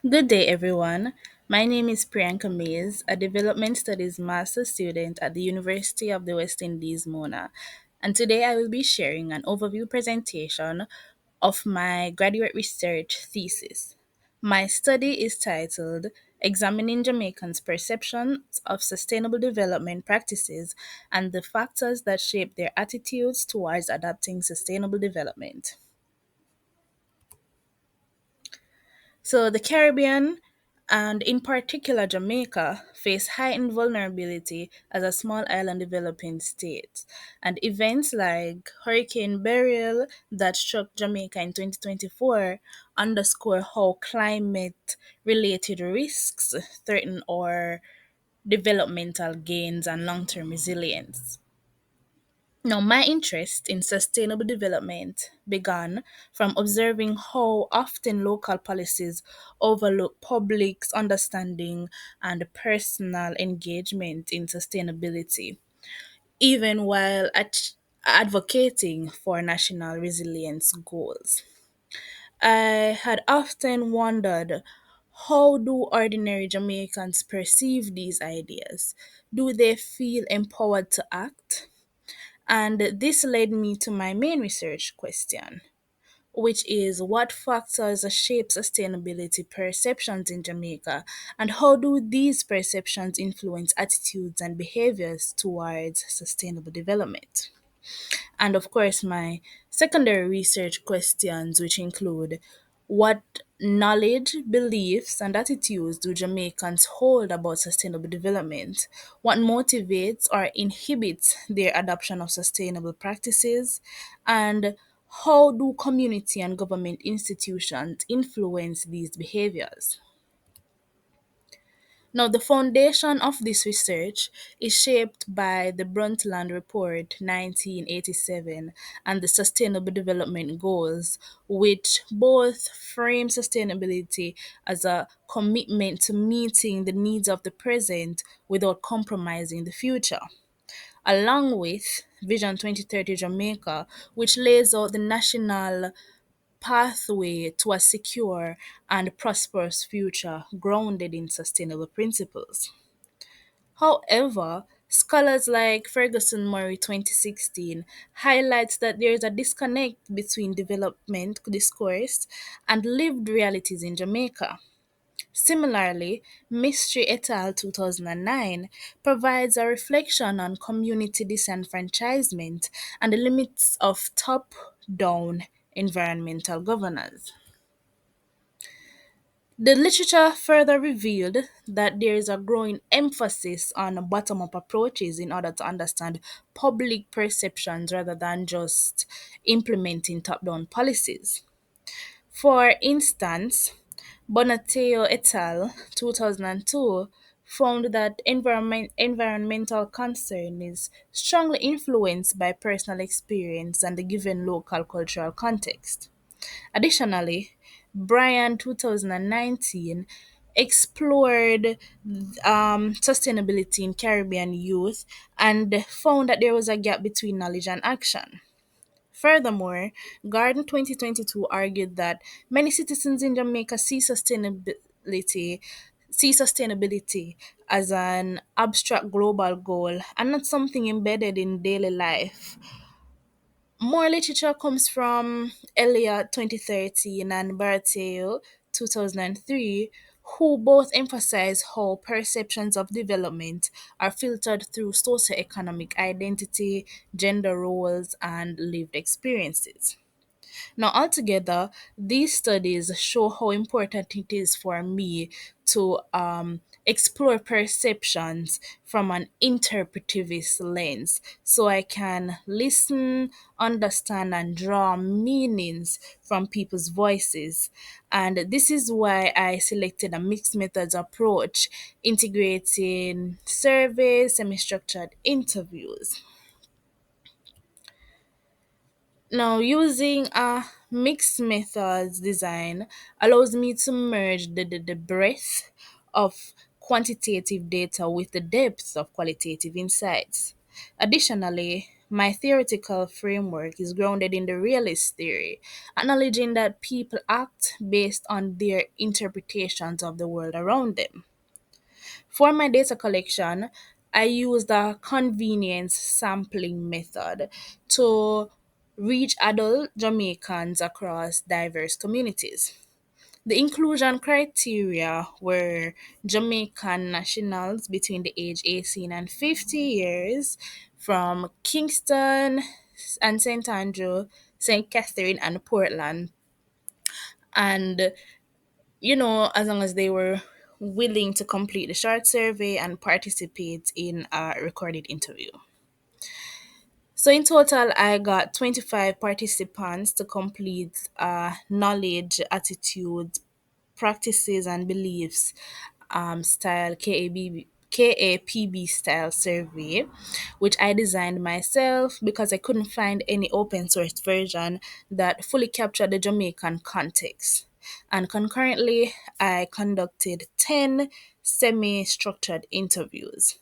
Good day, everyone. My name is Priyanka Mais, a Development Studies Master student at the University of the West Indies, Mona. And today I will be sharing an overview presentation of my graduate research thesis. My study is titled Examining Jamaicans' Perceptions of Sustainable Development Practices and the Factors That Shape Their Attitudes Towards Adopting Sustainable Development. So the Caribbean, and in particular Jamaica, face heightened vulnerability as a small island developing state. And events like Hurricane Beryl that struck Jamaica in 2024 underscore how climate related risks threaten our developmental gains and long term resilience. Now, my interest in sustainable development began from observing how often local policies overlook public's understanding and personal engagement in sustainability, even while advocating for national resilience goals. I had often wondered, how do ordinary Jamaicans perceive these ideas? Do they feel empowered to act? And this led me to my main research question, which is what factors shape sustainability perceptions in Jamaica, and how do these perceptions influence attitudes and behaviors towards sustainable development? And of course, my secondary research questions, which include what knowledge, beliefs, and attitudes do Jamaicans hold about sustainable development? What motivates or inhibits their adoption of sustainable practices? And how do community and government institutions influence these behaviors? Now, the foundation of this research is shaped by the Brundtland Report 1987 and the Sustainable Development Goals, which both frame sustainability as a commitment to meeting the needs of the present without compromising the future, along with Vision 2030 Jamaica, which lays out the national pathway to a secure and prosperous future grounded in sustainable principles. However, scholars like Ferguson Murray 2016 highlights that there is a disconnect between development discourse and lived realities in Jamaica. Similarly, Mystery et al. 2009 provides a reflection on community disenfranchisement and the limits of top down environmental governance. The literature further revealed that there is a growing emphasis on bottom up approaches in order to understand public perceptions rather than just implementing top down policies. For instance, Bonateo et al. 2002 found that environmental concern is strongly influenced by personal experience and the given local cultural context. Additionally, Brian 2019 explored sustainability in Caribbean youth and found that there was a gap between knowledge and action. Furthermore, Garden 2022 argued that many citizens in Jamaica see sustainability as an abstract global goal and not something embedded in daily life. More literature comes from Elliott 2013 and Barteo 2003, who both emphasize how perceptions of development are filtered through socioeconomic identity, gender roles, and lived experiences. Now, altogether, these studies show how important it is for me to explore perceptions from an interpretivist lens so I can listen, understand, and draw meanings from people's voices. And this is why I selected a mixed methods approach, integrating surveys, semi structured interviews. Now, using a mixed methods design allows me to merge the breadth of quantitative data with the depth of qualitative insights. Additionally, my theoretical framework is grounded in the realist theory, acknowledging that people act based on their interpretations of the world around them. For my data collection, I use the convenience sampling method to reach adult Jamaicans across diverse communities. The inclusion criteria were Jamaican nationals between the age 18 and 50 years from Kingston and St. Andrew, St. Catherine, and Portland. And, as long as they were willing to complete the short survey and participate in a recorded interview. So in total, I got 25 participants to complete a knowledge, attitude, practices, and beliefs style KAPB style survey, which I designed myself because I couldn't find any open source version that fully captured the Jamaican context. And concurrently, I conducted 10 semi structured interviews.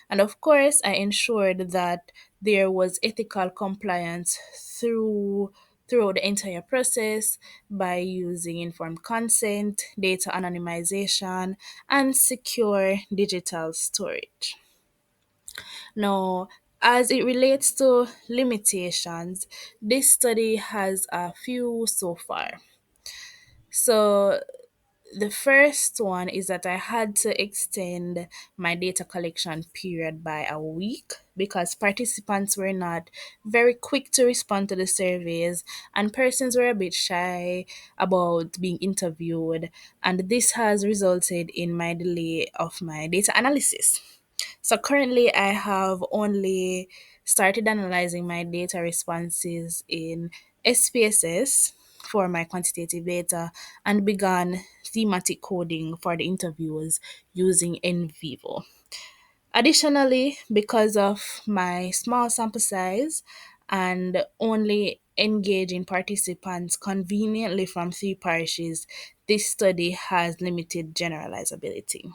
And of course, I ensured that there was ethical compliance throughout the entire process by using informed consent, data anonymization, and secure digital storage. Now, as it relates to limitations, this study has a few so far. So, the first one is that I had to extend my data collection period by a week because participants were not very quick to respond to the surveys and persons were a bit shy about being interviewed, and this has resulted in my delay of my data analysis. So currently, I have only started analyzing my data responses in SPSS for my quantitative data and began thematic coding for the interviews using NVivo. Additionally, because of my small sample size and only engaging participants conveniently from three parishes, this study has limited generalizability.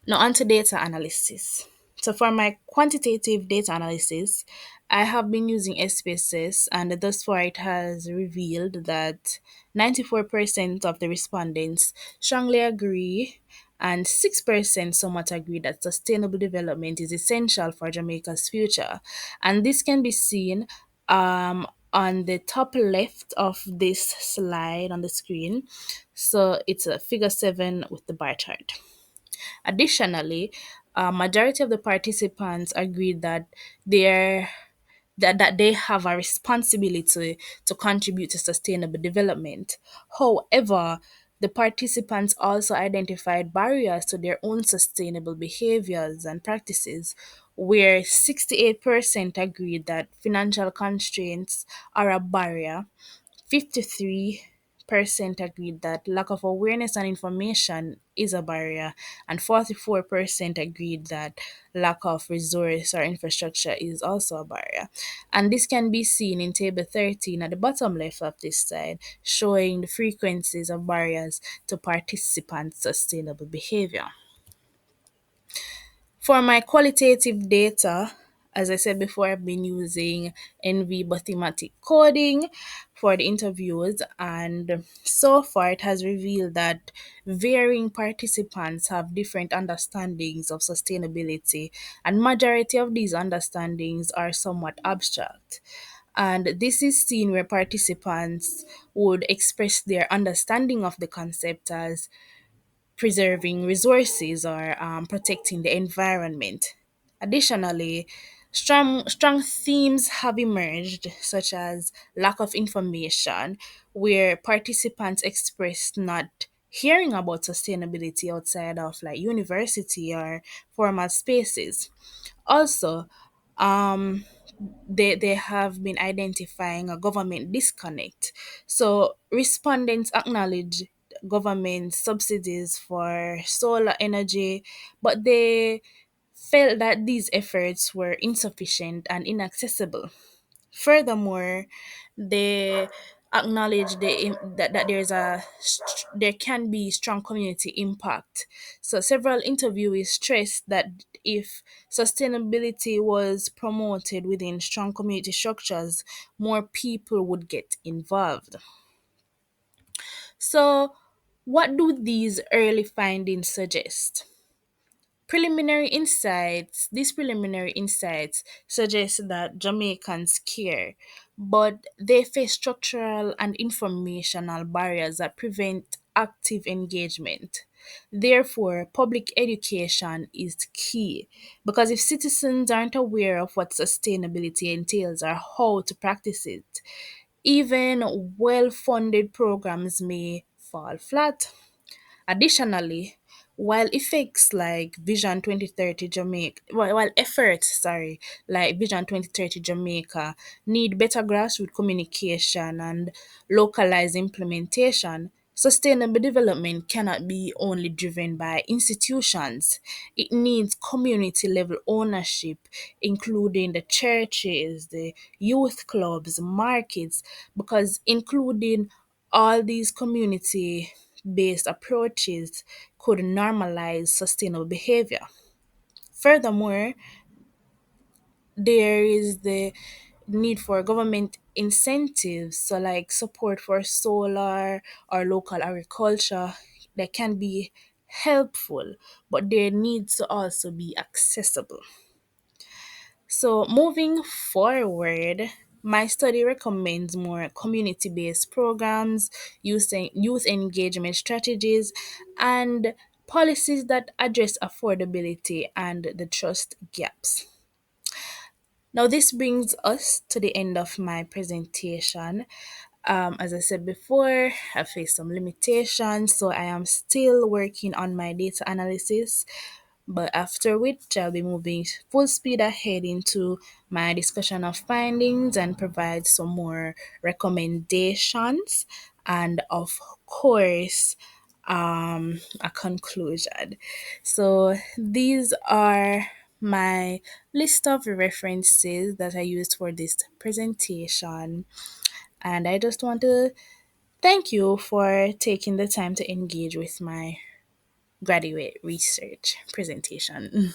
Now, onto data analysis. So, for my quantitative data analysis, I have been using SPSS, and thus far it has revealed that 94% of the respondents strongly agree, and 6% somewhat agree that sustainable development is essential for Jamaica's future. And this can be seen on the top left of this slide on the screen. So, it's a figure 7 with the bar chart. Additionally, a majority of the participants agreed that they're that they have a responsibility to contribute to sustainable development. However, the participants also identified barriers to their own sustainable behaviors and practices, where 68% agreed that financial constraints are a barrier, 53% agreed that lack of awareness and information is a barrier, and 44% agreed that lack of resource or infrastructure is also a barrier. And this can be seen in Table 13 at the bottom left of this slide, showing the frequencies of barriers to participants' sustainable behavior. For my qualitative data, as I said before, I've been using NV thematic coding for the interviews, and so far it has revealed that varying participants have different understandings of sustainability, and majority of these understandings are somewhat abstract. And this is seen where participants would express their understanding of the concept as preserving resources or protecting the environment. Additionally, strong themes have emerged, such as lack of information, where participants expressed not hearing about sustainability outside of like university or formal spaces. Also, um, they have been identifying a government disconnect. So respondents acknowledge government subsidies for solar energy, but they felt that these efforts were insufficient and inaccessible. Furthermore, they acknowledge that there can be strong community impact. So several interviewees stressed that if sustainability was promoted within strong community structures, more people would get involved. So, what do these early findings suggest? These preliminary insights suggest that Jamaicans care, but they face structural and informational barriers that prevent active engagement. Therefore, public education is key because if citizens aren't aware of what sustainability entails or how to practice it, even well funded programs may fall flat. Additionally, while effects like Vision 2030 Jamaica, while efforts, sorry, like Vision 2030 Jamaica need better grassroots communication and localized implementation, sustainable development cannot be only driven by institutions. It needs community level ownership, including the churches, the youth clubs, markets, because including all these community based approaches could normalize sustainable behavior. Furthermore, there is the need for government incentives, so like support for solar or local agriculture that can be helpful, but there needs to also be accessible. So, moving forward, my study recommends more community based programs, using youth engagement strategies, and policies that address affordability and the trust gaps. Now, this brings us to the end of my presentation. As I said before, I faced some limitations, so I am still working on my data analysis. But after which, I'll be moving full speed ahead into my discussion of findings and provide some more recommendations and, of course, a conclusion. So these are my list of references that I used for this presentation. And I just want to thank you for taking the time to engage with my graduate research presentation.